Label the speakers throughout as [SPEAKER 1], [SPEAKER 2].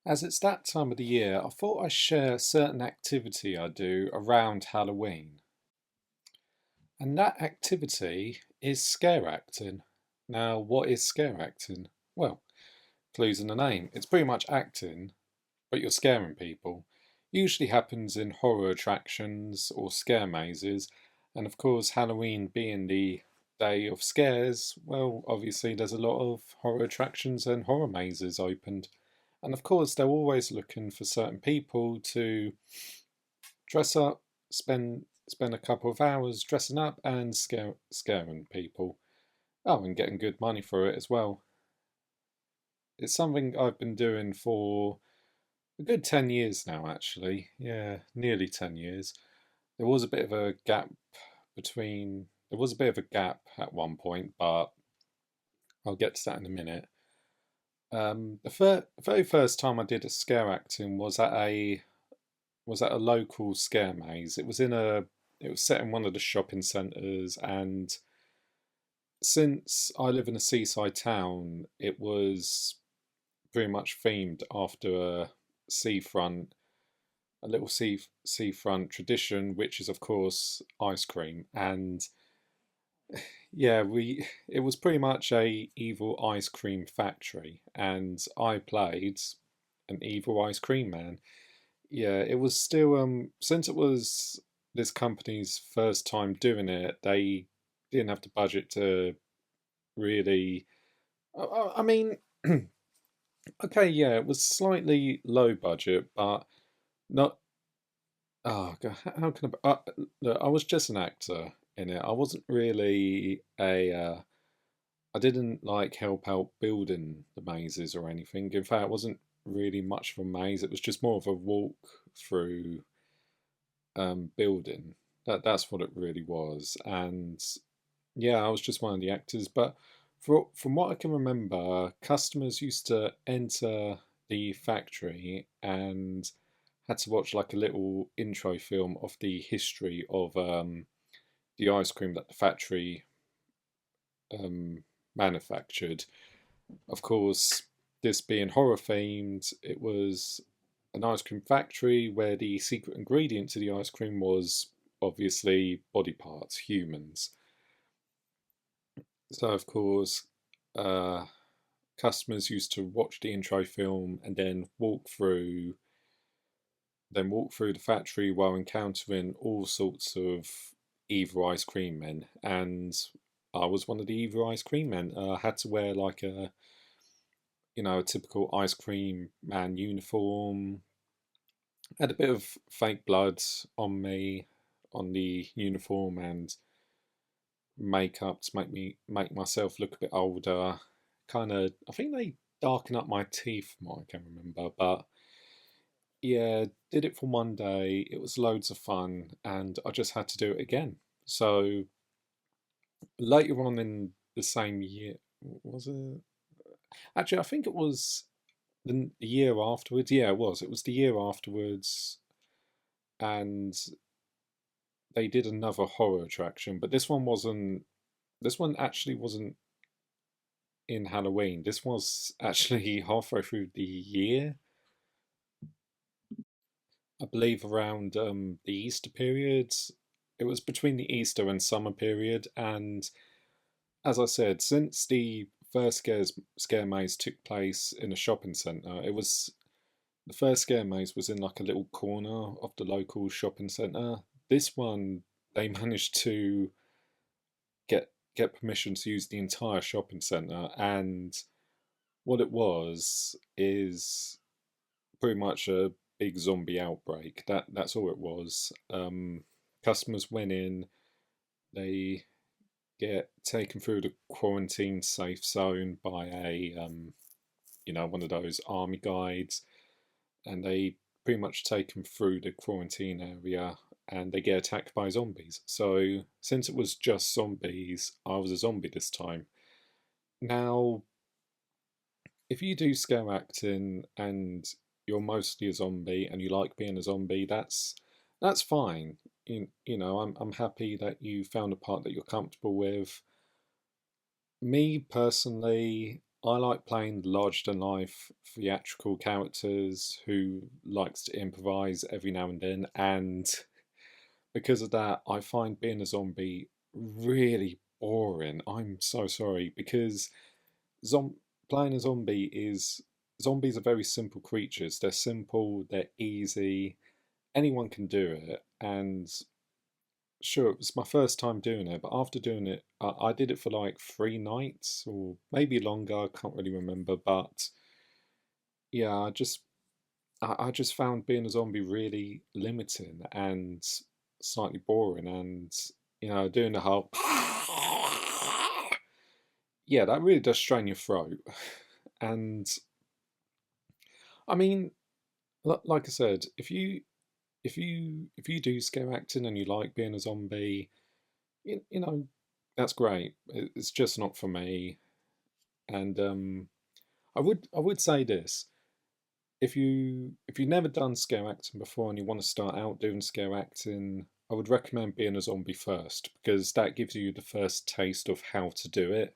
[SPEAKER 1] As it's that time of the year, I thought I'd share a certain activity I do around Halloween. And that activity is scare acting. Now, what is scare acting? Well, clues in the name. It's pretty much acting, but you're scaring people. Usually happens in horror attractions or scare mazes, and of course, Halloween being the day of scares, well, obviously, there's a lot of horror attractions and horror mazes opened. And of course, they're always looking for certain people to dress up, spend a couple of hours dressing up and scaring people. Oh, and getting good money for it as well. It's something I've been doing for a good 10 years now, actually. Yeah, nearly 10 years. There was a bit of a gap there was a bit of a gap at one point, but I'll get to that in a minute. Very first time I did a scare acting was at a local scare maze. It was set in one of the shopping centres, and since I live in a seaside town, it was pretty much themed after seafront, a little seafront tradition, which is of course ice cream. And yeah, we it was pretty much a evil ice cream factory, and I played an evil ice cream man. Yeah, it was still since it was this company's first time doing it, they didn't have the budget to really. I mean, okay, yeah, it was slightly low budget, but not. Oh God, how can look, I was just an actor in it. I wasn't really a. I didn't like help out building the mazes or anything. In fact, it wasn't really much of a maze. It was just more of a walk through building. That's what it really was. And yeah, I was just one of the actors. But from what I can remember, customers used to enter the factory and had to watch like a little intro film of the history of the ice cream that the factory um, manufactured. Of course, this being horror themed, it was an ice cream factory where the secret ingredient to the ice cream was obviously body parts, humans. So, of course, uh, customers used to watch the intro film and then walk through the factory while encountering all sorts of evil ice cream men. And I was one of the evil ice cream men. I had to wear like a typical ice cream man uniform. Had a bit of fake blood on me, on the uniform, and makeup to make myself look a bit older. Kind of, I think they darken up my teeth from what I can remember. But yeah, did it for one day. It was loads of fun, and I just had to do it again. So later on in the same year, was it? Actually, I think it was the year afterwards. Yeah, it was. It was the year afterwards, and they did another horror attraction, but this one wasn't. This one actually wasn't in Halloween. This was actually halfway through the year, I believe, around the Easter period. It was between the Easter and summer period, and as I said, since the first scare maze took place in a shopping centre, it was the first scare maze was in like a little corner of the local shopping centre. This one they managed to get permission to use the entire shopping centre, and what it was is pretty much a big zombie outbreak. That's all it was. Customers went in, they get taken through the quarantine safe zone by a one of those army guides, and they pretty much take them through the quarantine area, and they get attacked by zombies. So since it was just zombies, I was a zombie this time. Now, if you do scare acting and you're mostly a zombie and you like being a zombie, that's fine. I'm happy that you found a part that you're comfortable with. Me personally, I like playing larger than life theatrical characters who likes to improvise every now and then, and because of that, I find being a zombie really boring. I'm so sorry because zom- playing a zombie is zombies are very simple creatures. They're simple, they're easy, anyone can do it, and sure, it was my first time doing it, but after doing it, I did it for like 3 nights or maybe longer. I can't really remember, but yeah, I just found being a zombie really limiting and slightly boring, and doing the whole yeah, that really does strain your throat. And I mean, like I said, if you do scare acting and you like being a zombie, you know, that's great. It's just not for me. And I would say this: if you've never done scare acting before and you want to start out doing scare acting, I would recommend being a zombie first because that gives you the first taste of how to do it.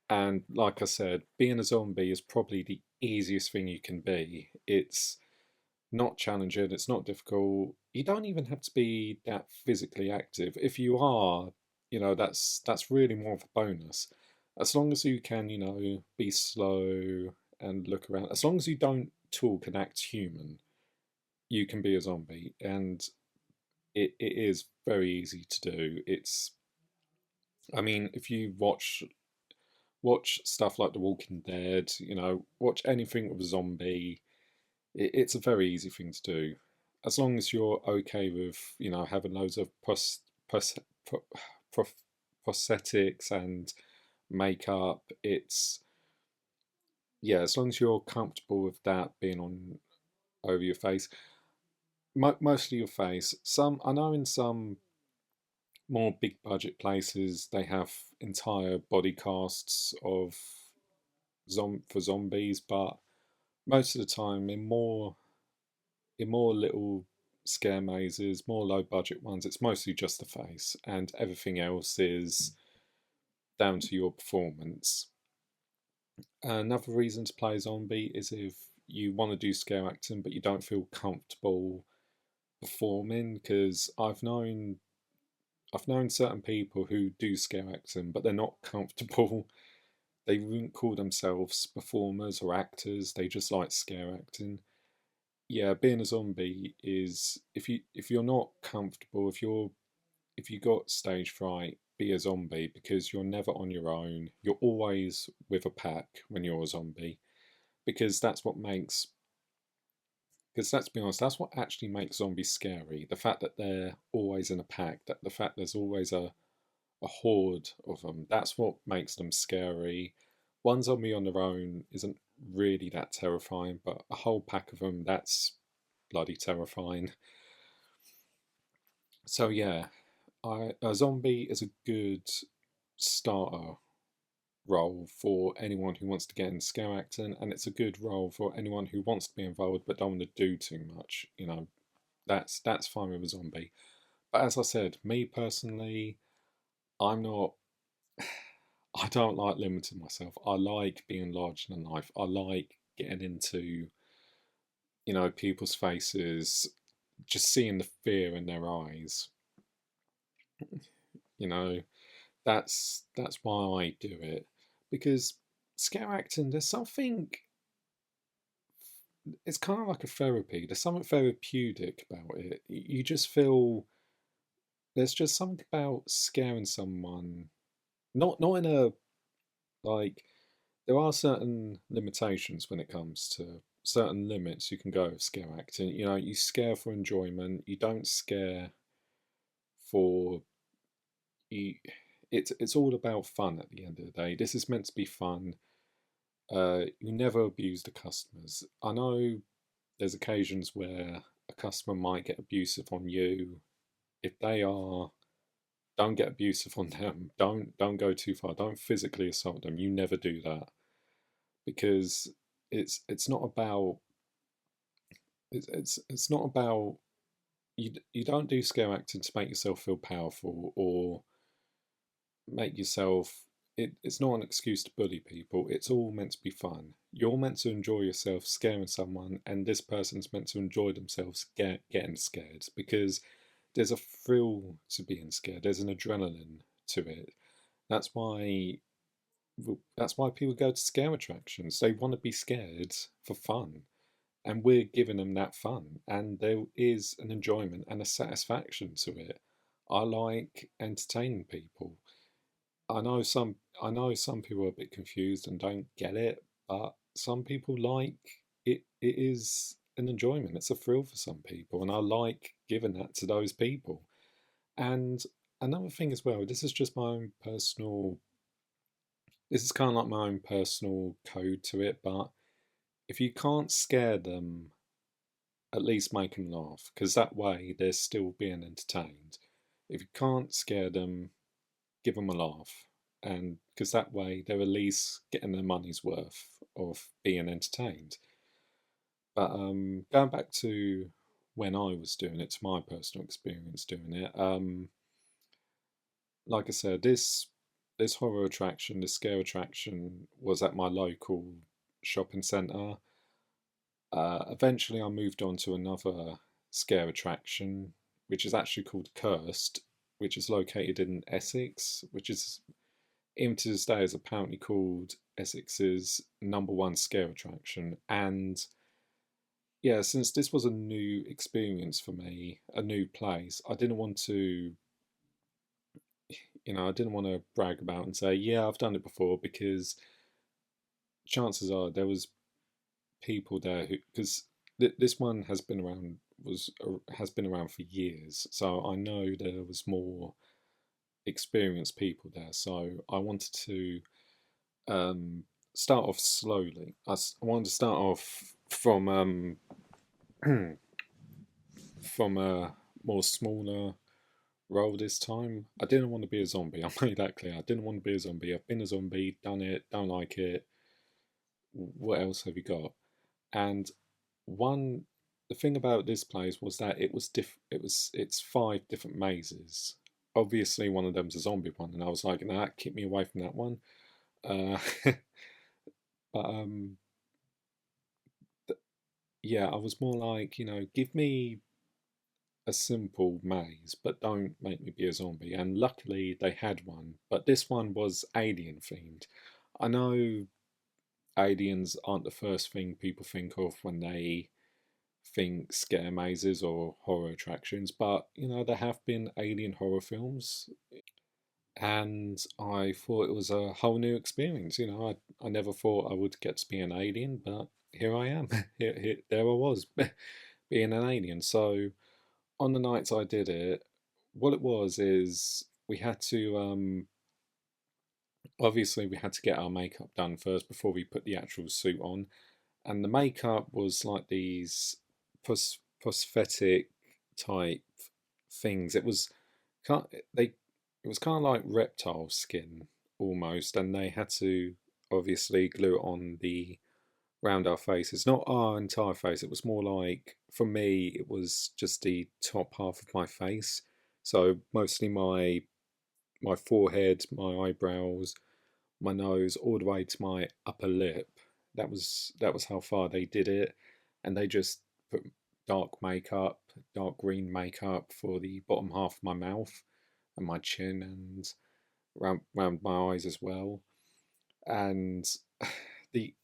[SPEAKER 1] And like I said, being a zombie is probably the easiest thing you can be. It's not challenging, it's not difficult. You don't even have to be that physically active. If you are, that's really more of a bonus. As long as you can, be slow and look around. As long as you don't talk and act human, you can be a zombie. And it is very easy to do. I mean, if you watch stuff like The Walking Dead, watch anything with a zombie, it's a very easy thing to do, as long as you're okay with having loads of pro- prosthetics and makeup. It's Yeah, as long as you're comfortable with that being on over your face, mostly your face. Some I know in some more big budget places they have entire body casts of for zombies, but most of the time in more little scare mazes, more low budget ones, it's mostly just the face, and everything else is down to your performance. Another reason to play zombie is if you want to do scare acting but you don't feel comfortable performing, because I've known certain people who do scare acting but they're not comfortable. They wouldn't call themselves performers or actors, they just like scare acting. Yeah, being a zombie is, if you're not comfortable, if you got stage fright, be a zombie, because you're never on your own. You're always with a pack when you're a zombie, because that's what makes. Because let's be honest, that's what actually makes zombies scary. The fact that they're always in a pack, that the fact there's always a horde of them, that's what makes them scary. One zombie on their own isn't really that terrifying, but a whole pack of them, that's bloody terrifying. So yeah, a zombie is a good starter role for anyone who wants to get into scare acting, and it's a good role for anyone who wants to be involved but don't want to do too much. That's fine with a zombie. But as I said, me personally, I'm not. I don't like limiting myself. I like being larger than life. I like getting into people's faces, just seeing the fear in their eyes. You know, that's why I do it, because scare acting, there's something. It's kind of like a therapy. There's something therapeutic about it. You just feel there's just something about scaring someone. Not in a like. There are certain limitations when it comes to certain limits you can go with scare acting. You scare for enjoyment. You don't scare for you. It's all about fun at the end of the day. This is meant to be fun. You never abuse the customers. I know there's occasions where a customer might get abusive on you. If they are, don't get abusive on them. Don't go too far. Don't physically assault them. You never do that, because it's not about it's not about you don't do scare acting to make yourself feel powerful or make yourself it's not an excuse to bully people. It's all meant to be fun. You're meant to enjoy yourself scaring someone, and this person's meant to enjoy themselves getting scared because there's a thrill to being scared. There's an adrenaline to it. That's why that's why people go to scare attractions. They want to be scared for fun, and we're giving them that fun, and there is an enjoyment and a satisfaction to it. I like entertaining people. I know some people are a bit confused and don't get it, but some people like it. It is an enjoyment. It's a thrill for some people, and I like giving that to those people. And another thing as well, this is just my own personal. This is kind of like my own personal code to it, but if you can't scare them, at least make them laugh, because that way they're still being entertained. If you can't scare them, give them a laugh, and because that way they're at least getting their money's worth of being entertained. But going back to when I was doing it, to my personal experience doing it, like I said, this horror attraction, this scare attraction, was at my local shopping centre. Eventually, I moved on to another scare attraction, which is actually called Cursed, which is located in Essex, which is even to this day is apparently called Essex's number one scare attraction. And yeah, since this was a new experience for me, a new place, I didn't want to, I didn't want to brag about and say, yeah, I've done it before, because chances are there was people there who, because this one has been around for years, so I know there was more experienced people there. So I wanted to um, start off slowly. I wanted to start off from from a more smaller role this time. I didn't want to be a zombie. I made that clear. I didn't want to be a zombie. I've been a zombie, done it, don't like it. What else have you got? And one the thing about this place was that it's five different mazes. Obviously one of them's a zombie one, and I was like, nah, keep me away from that one. Uh, but yeah, I was more like, give me a simple maze, but don't make me be a zombie. And luckily they had one, but this one was alien themed. I know aliens aren't the first thing people think of when they think scare mazes or horror attractions, but there have been alien horror films, and I thought it was a whole new experience. I never thought I would get to be an alien, but here I am. There I was, being an alien. So on the nights I did it, what it was is we had to obviously we had to get our makeup done first before we put the actual suit on, and the makeup was like these prosthetic type things. It was kind they it was kind of like reptile skin almost, and they had to obviously glue it on the round our faces, not our entire face. It was more like, for me, it was just the top half of my face. So mostly my forehead, my eyebrows, my nose, all the way to my upper lip. That was how far they did it, and they just put dark makeup, dark green makeup for the bottom half of my mouth and my chin and round my eyes as well. And the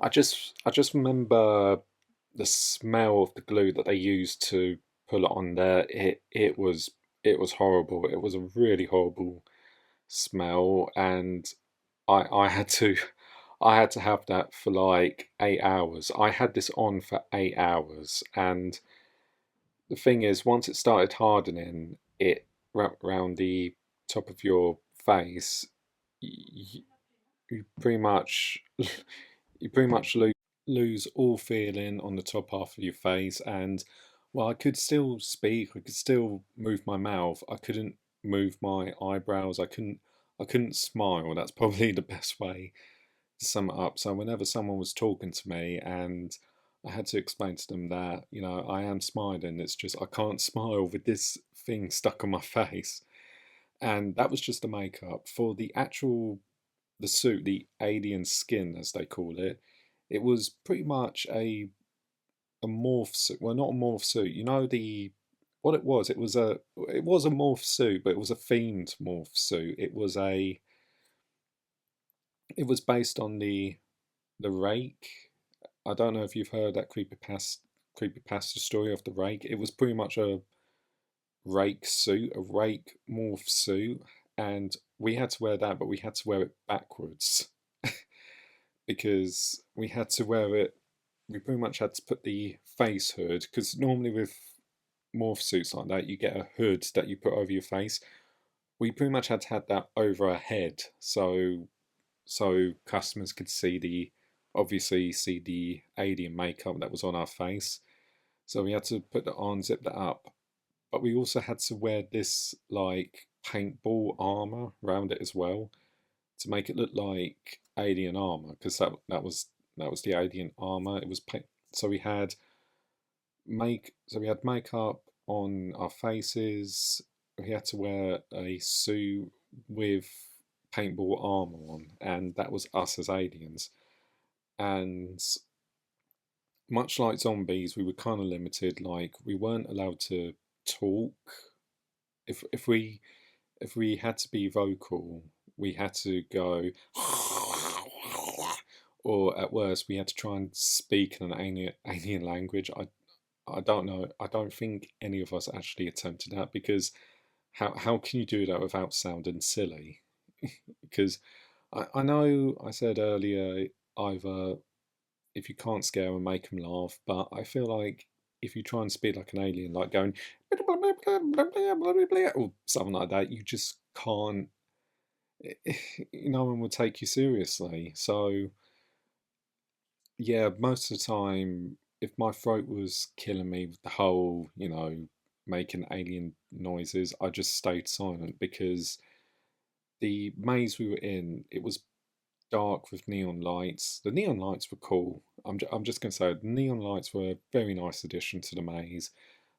[SPEAKER 1] I just remember the smell of the glue that they used to pull it on there. It was horrible. It was a really horrible smell, and I had to I had to have that for like 8 hours. I had this on for 8 hours, and the thing is, once it started hardening, it wrapped around the top of your face. You, you pretty much you pretty much lose all feeling on the top half of your face. And well, I could still speak, I could still move my mouth, I couldn't move my eyebrows, I couldn't smile. That's probably the best way to sum it up. So whenever someone was talking to me and I had to explain to them that, I am smiling, it's just I can't smile with this thing stuck on my face. And that was just the makeup. For the actual the suit, the alien skin as they call it, it was pretty much a morph suit. Well, not a morph suit. You know the what it was. It was a morph suit, but it was a themed morph suit. It was based on the rake. I don't know if you've heard that creepypasta story of the rake. It was pretty much a rake suit, a rake morph suit, and we had to wear that, but we had to wear it backwards because we had to wear it. We pretty much had to put the face hood because normally with morph suits like that, you get a hood that you put over your face. We pretty much had to have that over our head, so customers could see the alien makeup that was on our face. So we had to put that on, zip that up, but we also had to wear this like paintball armor around it as well to make it look like alien armor because that was the alien armor. It was paint. So we had makeup on our faces. We had to wear a suit with paintball armor on, and that was us as aliens. And much like zombies, we were kind of limited. Like we weren't allowed to talk. If we had to be vocal, we had to go, or at worst, we had to try and speak in an alien language. I don't know. I don't think any of us actually attempted that because how can you do that without sounding silly? Because I know I said earlier either if you can't scare them, make them laugh, but I feel like if you try and speak like an alien, like going or something like that, you just can't. No one will take you seriously. So yeah, most of the time, if my throat was killing me with the whole, making alien noises, I just stayed silent because the maze we were in, it was dark with neon lights. The neon lights were cool. I'm just going to say the neon lights were a very nice addition to the maze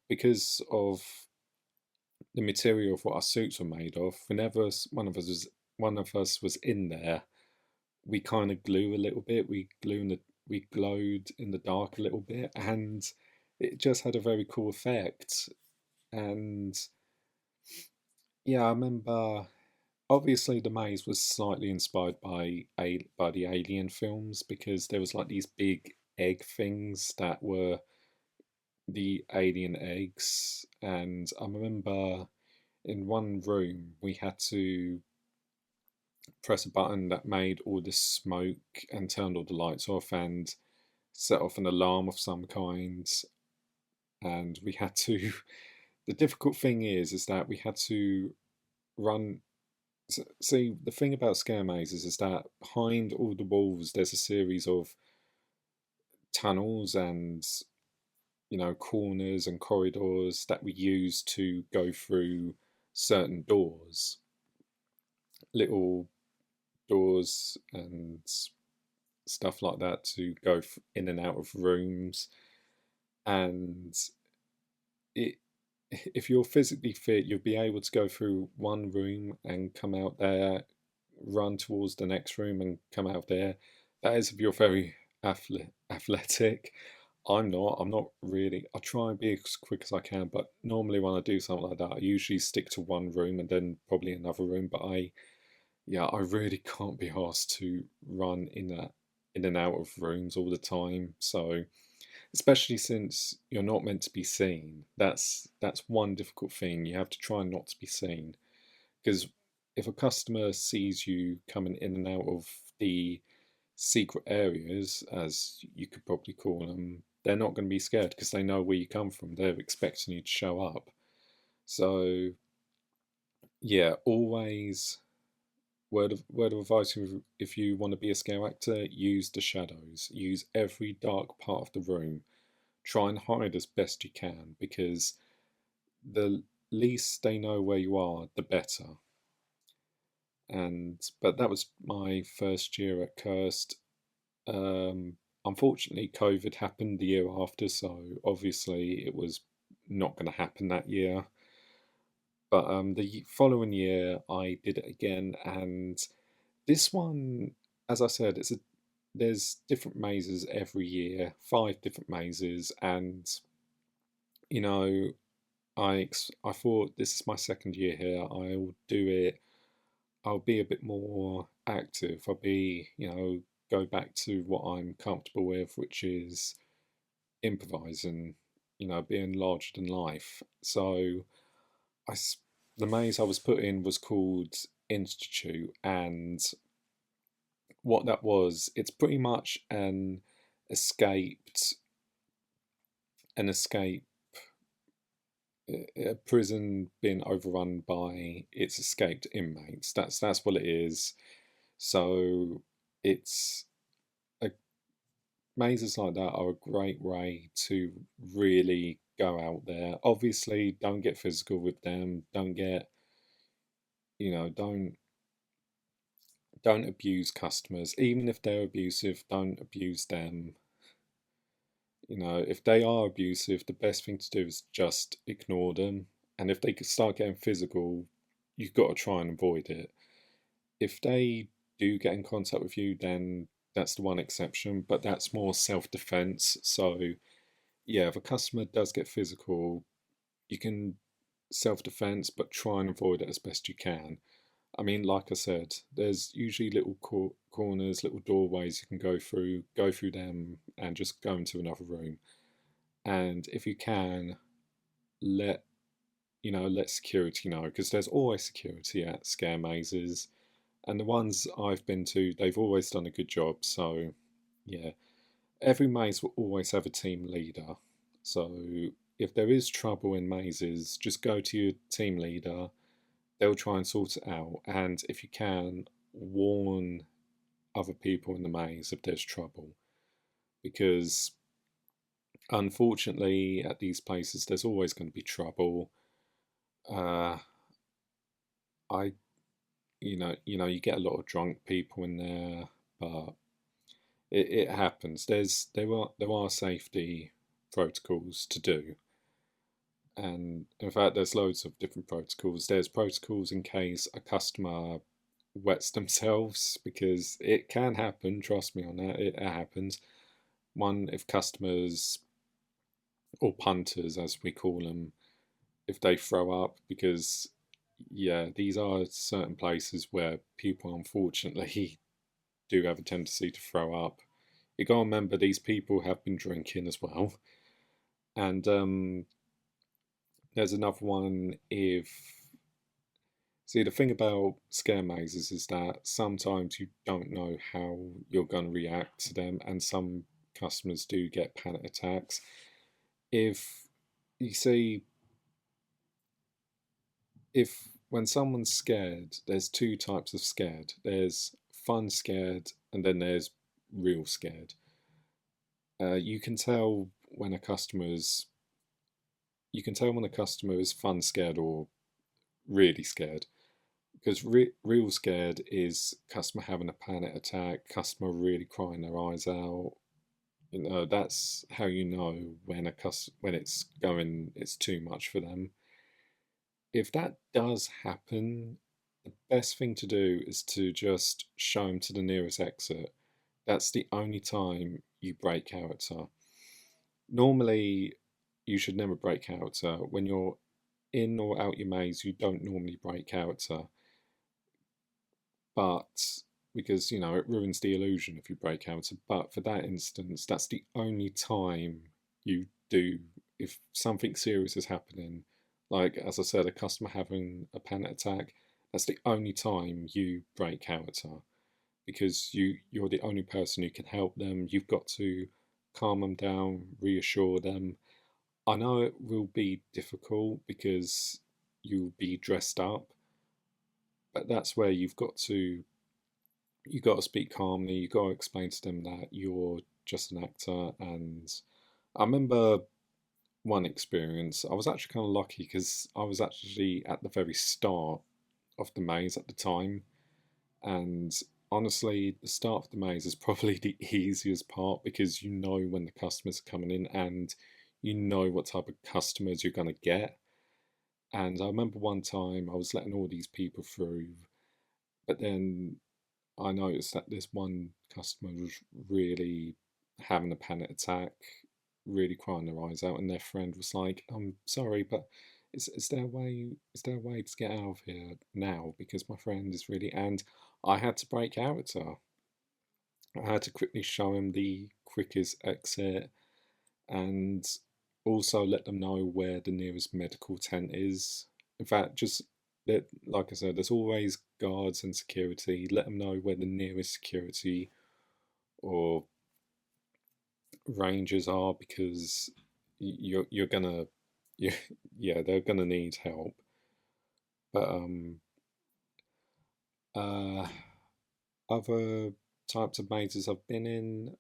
[SPEAKER 1] because of the material of what our suits were made of. Whenever one of us was in there, we kind of glue a little bit. We glowed in the dark a little bit, and it just had a very cool effect. And yeah, I remember. Obviously, the maze was slightly inspired by the Alien films because there was like these big egg things that were the alien eggs, and I remember in one room we had to press a button that made all this smoke and turned all the lights off and set off an alarm of some kind, and we had to. The difficult thing is that we had to run. See, the thing about scare mazes is that behind all the walls, there's a series of tunnels and corners and corridors that we use to go through certain doors, little doors and stuff like that to go in and out of rooms. And it, if you're physically fit, you'll be able to go through one room and come out there, run towards the next room and come out there. That is if you're very athletic. I'm not. I'm not really. I try and be as quick as I can, but normally when I do something like that, I usually stick to one room and then probably another room. But yeah, I really can't be asked to run in and out of rooms all the time. So especially since you're not meant to be seen. That's one difficult thing. You have to try not to be seen because if a customer sees you coming in and out of the secret areas, as you could probably call them, they're not going to be scared because they know where you come from. They're expecting you to show up. So yeah, always word of advice: if you want to be a scare actor, use the shadows. Use every dark part of the room. Try and hide as best you can because the least they know where you are, the better. And but that was my first year at Cursed. Unfortunately, COVID happened the year after, so obviously it was not going to happen that year. But the following year, I did it again, and This one, as I said, there's different mazes every year, 5 different mazes, and you know, I thought this is my second year here. I'll do it. I'll be a bit more active. I'll be, go back to what I'm comfortable with, which is improvising, being larger than life. So I, the maze I was put in was called Institute, and what that was, it's pretty much escaped, an escape, a prison being overrun by its escaped inmates. That's what it is. So it's a mazes like that are a great way to really go out there. Obviously, don't get physical with them. Don't get, don't abuse customers. Even if they're abusive, don't abuse them. If they are abusive, the best thing to do is just ignore them. And if they start getting physical, you've got to try and avoid it. If they do get in contact with you, then that's the one exception, but that's more self defense. So, yeah, if a customer does get physical, you can self defense, but try and avoid it as best you can. I mean, like I said, there's usually little corners, little doorways you can go through them, and just go into another room. And if you can, let let security know, because there's always security at scare mazes, and the ones I've been to, they've always done a good job. So yeah, every maze will always have a team leader. So if there is trouble in mazes, just go to your team leader. They'll try and sort it out, and if you can, warn other people in the maze if there's trouble, because unfortunately at these places there's always going to be trouble. uh I you get a lot of drunk people in there, but it happens. There are safety protocols to do, and in fact there's loads of different protocols. There's protocols in case a customer wets themselves, because it can happen, trust me on that, it happens. One, if customers, or punters as we call them, if they throw up, because yeah, these are certain places where people unfortunately do have a tendency to throw up. You got to remember, these people have been drinking as well. And there's another one. If See, the thing about scare mazes is that sometimes you don't know how you're going to react to them, and some customers do get panic attacks. If you see, if when someone's scared, there's two types of scared. There's fun scared, and then there's real scared. You can tell when a customer's you can tell when a customer is fun scared or really scared, because real scared is customer having a panic attack, customer really crying their eyes out. That's how you know when when it's too much for them. If that does happen, the best thing to do is to just show them to the nearest exit. That's the only time you break character. Normally, you should never break character. When you're in or out your maze, you don't normally break character, but because it ruins the illusion if you break character. But for that instance, that's the only time you do. If something serious is happening, like as I said, a customer having a panic attack, that's the only time you break character, because you're the only person who can help them. You've got to calm them down, reassure them. I know it will be difficult because you'll be dressed up, but that's where you got to speak calmly. You got to explain to them that you're just an actor. And I remember one experience. I was actually kind of lucky because I was actually at the very start of the maze at the time, and honestly, the start of the maze is probably the easiest part, because you know when the customers are coming in, and you know what type of customers you're going to get. And I remember one time I was letting all these people through, but then I noticed that this one customer was really having a panic attack, really crying their eyes out, and their friend was like, "I'm sorry, but is there a way? Is there a way to get out of here now? Because my friend is really..." And I had to break character. I had to quickly show him the quickest exit, and also let them know where the nearest medical tent is. In fact, just that, like I said, there's always guards and security. Let them know where the nearest security or rangers are, because you're gonna, you, yeah, they're gonna need help. But uh, other types of mazes I've been in,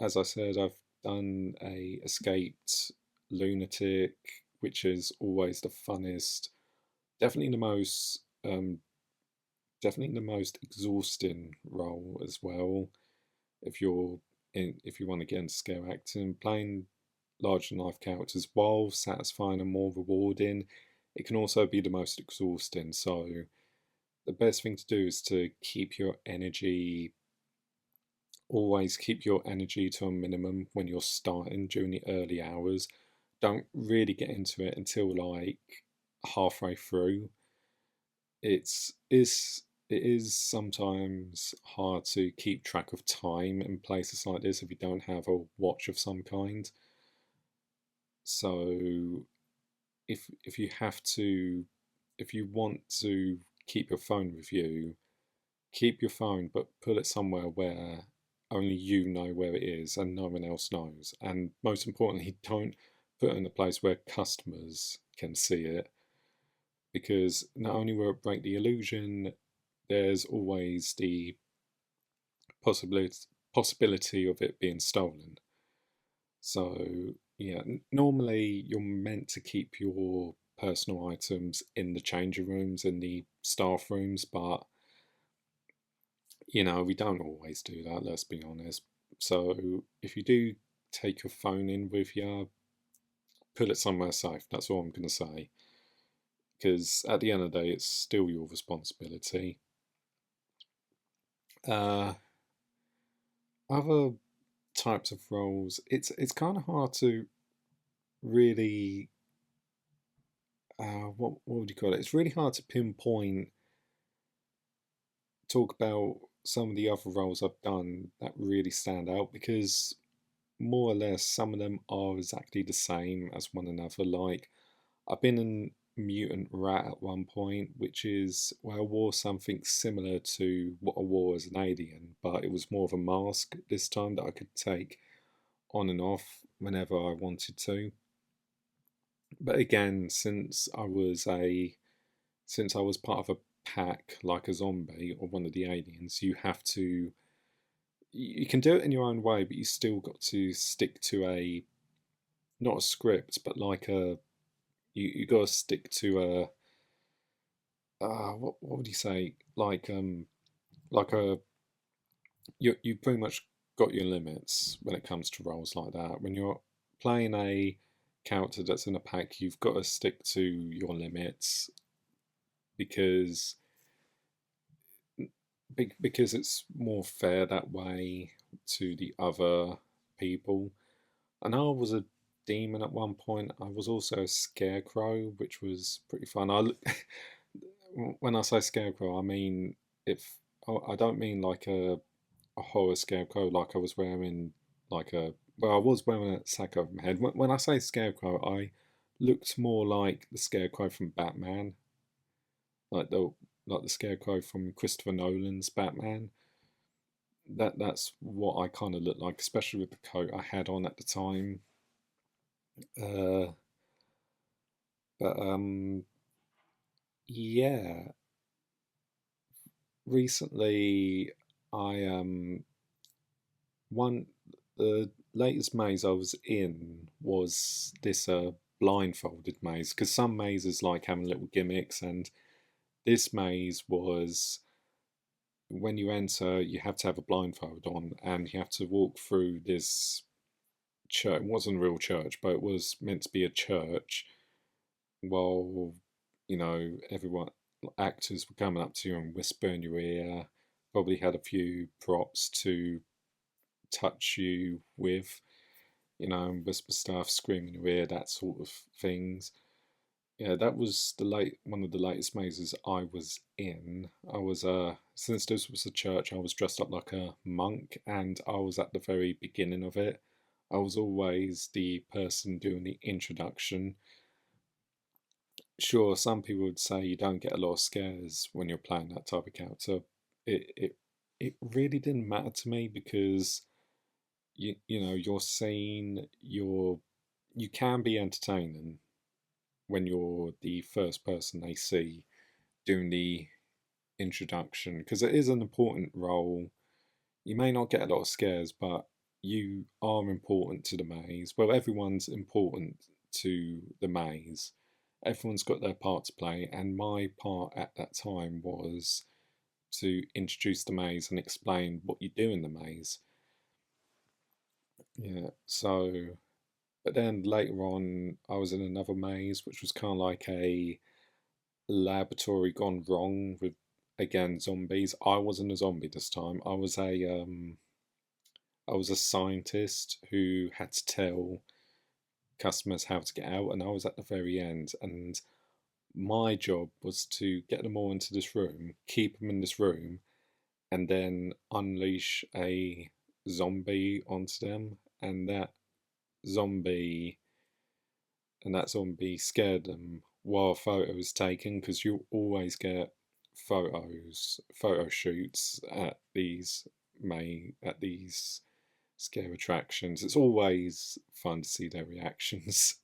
[SPEAKER 1] as I said, I've done a escaped lunatic, which is always the funnest. Definitely the most, definitely the most exhausting role as well. If you're if you want to get into scare acting, playing larger than life characters, while satisfying and more rewarding, it can also be the most exhausting. So the best thing to do is to keep your energy, always keep your energy to a minimum when you're starting during the early hours. Don't really get into it until like halfway through. It is sometimes hard to keep track of time in places like this if you don't have a watch of some kind. So if you have to, if you want to keep your phone with you, keep your phone, but put it somewhere where only you know where it is and no one else knows. And most importantly, don't put it in a place where customers can see it, because not only will it break the illusion, there's always the possibility possibility of it being stolen. So yeah, normally you're meant to keep your personal items in the changing rooms, in the staff rooms, but we don't always do that, let's be honest. So if you do take your phone in with you, put it somewhere safe. That's all I'm going to say. Because at the end of the day, it's still your responsibility. Uh, Other types of roles, it's kind of hard to really, what would you call it? It's really hard to pinpoint, talk about some of the other roles I've done that really stand out, because more or less some of them are exactly the same as one another. Like, I've been in mutant rat at one point, which is where I wore something similar to what I wore as an alien, but it was more of a mask this time that I could take on and off whenever I wanted to. But again, since I was part of a pack like a zombie or one of the aliens, you have to, you can do it in your own way, but you still got to stick to a, not a script, but like a, you got to stick to a, what would you say, like a, you pretty much got your limits when it comes to roles like that. When you're playing a character that's in a pack, you've got to stick to your limits, because because it's more fair that way to the other people. I know I was a demon at one point. I was also a scarecrow, which was pretty fun. When I say scarecrow, I mean, if I don't mean like a horror scarecrow, like I was wearing like a, well, I was wearing a sack over my head. When I say scarecrow, I looked more like the scarecrow from Batman, like the scarecrow from Christopher Nolan's Batman. That's what I kind of looked like, especially with the coat I had on at the time. Uh, but yeah, recently I one the latest maze I was in was this blindfolded maze, because some mazes like having little gimmicks, and this maze was, when you enter you have to have a blindfold on, and you have to walk through this church. It wasn't a real church, but it was meant to be a church, while everyone, actors were coming up to you and whisper in your ear, probably had a few props to touch you with, and whisper stuff, scream in your ear, that sort of things. Yeah, that was the late one of the latest mazes I was in. I was since this was a church, I was dressed up like a monk, and I was at the very beginning of it. I was always the person doing the introduction. Sure, some people would say you don't get a lot of scares when you're playing that type of character. It really didn't matter to me because you're seen, you can be entertaining when you're the first person they see doing the introduction, because it is an important role. You may not get a lot of scares, but you are important to the maze. Well, everyone's important to the maze. Everyone's got their part to play, and my part at that time was to introduce the maze and explain what you do in the maze. Yeah, so, but then later on, I was in another maze, which was kind of like a laboratory gone wrong with, again, zombies. I wasn't a zombie this time. I was a scientist who had to tell customers how to get out, and I was at the very end. And my job was to get them all into this room, keep them in this room, and then unleash a zombie onto them. Zombie that zombie scared them while a photo was taken, because you always get photo shoots at these scare attractions. It's always fun to see their reactions.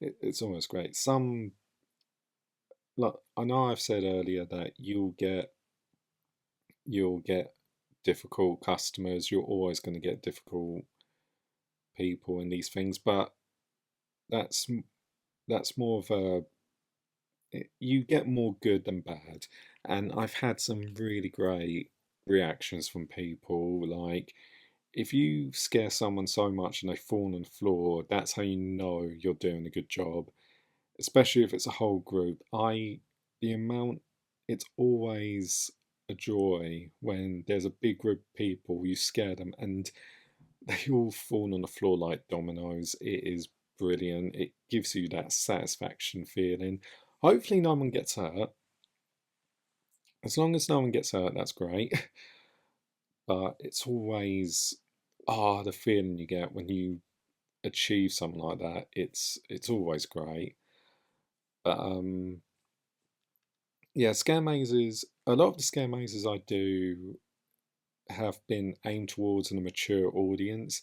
[SPEAKER 1] It's almost great. Some, like, I know I've said earlier that you'll get difficult customers. You're always going to get difficult people in these things, but that's that's more of a, you get more good than bad. And I've had some really great reactions from people. Like, if you scare someone so much and they fall on the floor, that's how you know you're doing a good job. Especially if it's a whole group. The amount, it's always a joy when there's a big group of people, you scare them, and they all fall on the floor like dominoes. It is brilliant. It gives you that satisfaction feeling. Hopefully, no one gets hurt. As long as no one gets hurt, that's great. But it's always, the feeling you get when you achieve something like that. It's always great. But yeah, scare mazes. A lot of the scare mazes I do have been aimed towards an mature audience,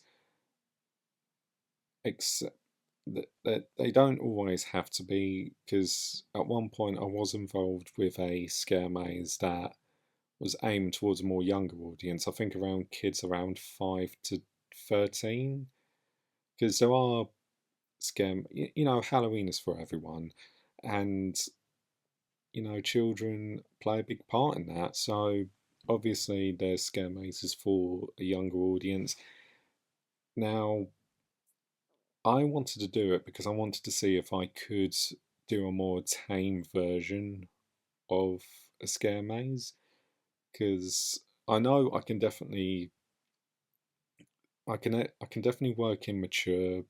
[SPEAKER 1] except that they don't always have to be, because at one point I was involved with a scare maze that was aimed towards a more younger audience. I think around kids around 5 to 13, because there are Halloween is for everyone, and children play a big part in that. So obviously there's scare mazes for a younger audience. Now, I wanted to do it because I wanted to see if I could do a more tame version of a scare maze, because I know I can definitely work in mature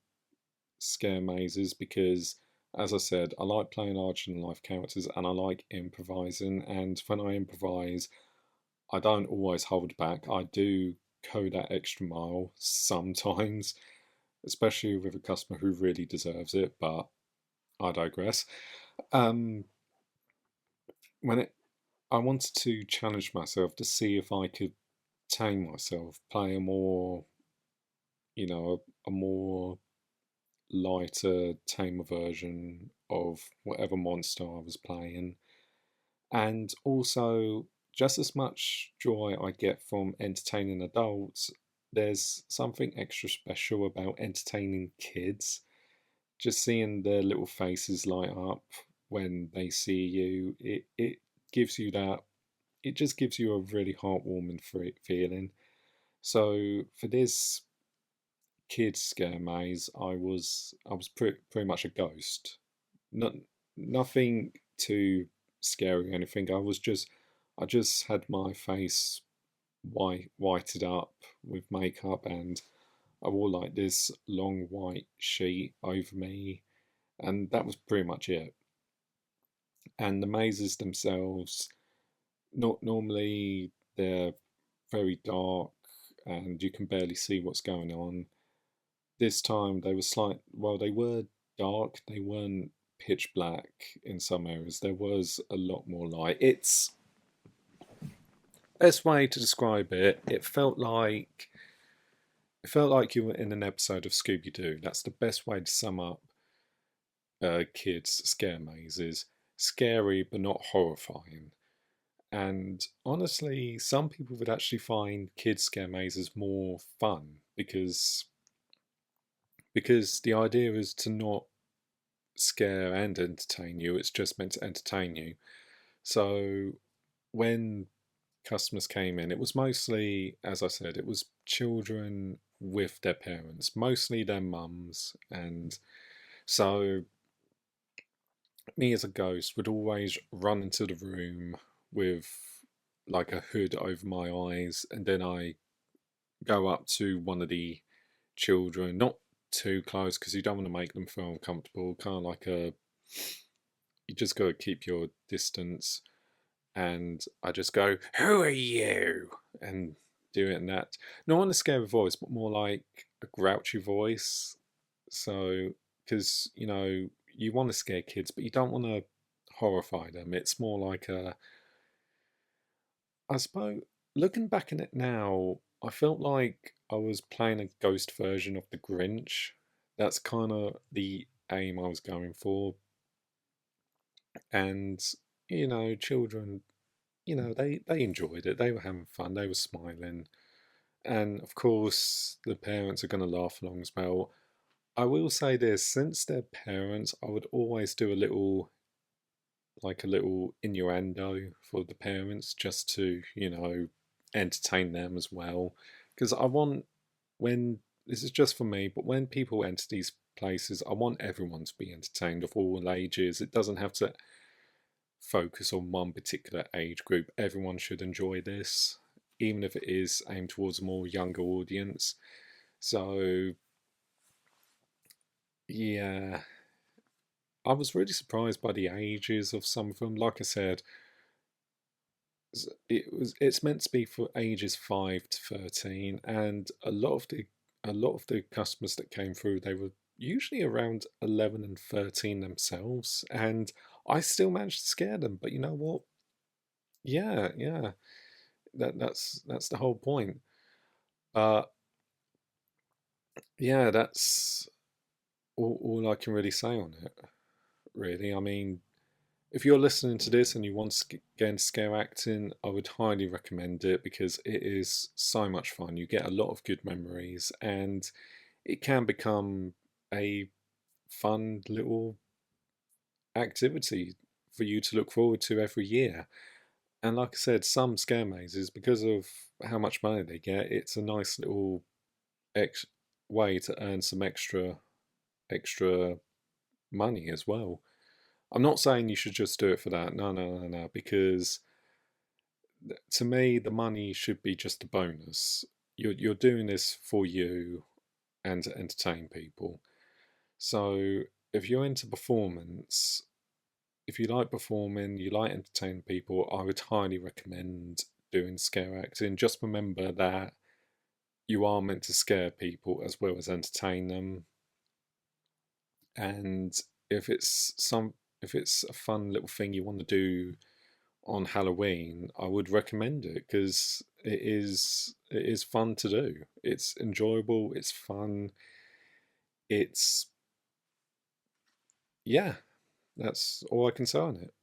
[SPEAKER 1] scare mazes, because, as I said, I like playing larger than life characters and I like improvising. And when I improvise, I don't always hold back. I do go that extra mile sometimes, especially with a customer who really deserves it. But I digress. Um, when it, I wanted to challenge myself to see if I could tame myself, play a more lighter, tamer version of whatever monster I was playing. And also, just as much joy I get from entertaining adults, there's something extra special about entertaining kids. Just seeing their little faces light up when they see you, it gives you that, it just gives you a really heartwarming feeling. So for this kids scare maze, I was pretty much a ghost. Not nothing too scary or anything. I was just I just had my face whited up with makeup, and I wore like this long white sheet over me, and that was pretty much it. And the mazes themselves, not normally they're very dark and you can barely see what's going on. This time they were well, they were dark, they weren't pitch black in some areas. There was a lot more light. It's best way to describe it, it felt like you were in an episode of Scooby Doo. That's the best way to sum up kids' scare mazes. Scary but not horrifying. And honestly, some people would actually find kids' scare mazes more fun because the idea is to not scare and entertain you. It's just meant to entertain you. So when customers came in, it was mostly, as I said, it was children with their parents, mostly their mums. And so me as a ghost would always run into the room with like a hood over my eyes, and then I go up to one of the children, not too close because you don't want to make them feel uncomfortable, kind of like you just got to keep your distance. And I just go, "Who are you?" and do it in that, not in a scary voice, but more like a grouchy voice. So, because you want to scare kids, but you don't want to horrify them. It's more like I suppose, looking back at it now, I felt like I was playing a ghost version of the Grinch. That's kind of the aim I was going for. And, children, they enjoyed it. They were having fun. They were smiling. And of course, the parents are going to laugh along as well. I will say this, since they're parents, I would always do a little innuendo for the parents just to, entertain them as well. Because I want, when, this is just for me, but when people enter these places, I want everyone to be entertained of all ages. It doesn't have to focus on one particular age group. Everyone should enjoy this, even if it is aimed towards a more younger audience. So, yeah, I was really surprised by the ages of some of them. Like I said, it's meant to be for ages 5 to 13, and a lot of the customers that came through, they were usually around 11 and 13 themselves, and I still managed to scare them. But you know what? Yeah, yeah, that's the whole point. But yeah, that's all I can really say on it. Really, I mean, if you're listening to this and you want to get into scare acting, I would highly recommend it because it is so much fun. You get a lot of good memories, and it can become a fun little activity for you to look forward to every year. And like I said, some scare mazes, because of how much money they get, it's a nice little ex- way to earn some extra money as well. I'm not saying you should just do it for that. No, no, no, no. Because to me, the money should be just a bonus. You're doing this for you and to entertain people. So if you're into performance, if you like performing, you like entertaining people, I would highly recommend doing scare acting. Just remember that you are meant to scare people as well as entertain them. And if it's some if it's a fun little thing you want to do on Halloween, I would recommend it because it is fun to do. It's enjoyable, it's fun, it's yeah, that's all I can say on it.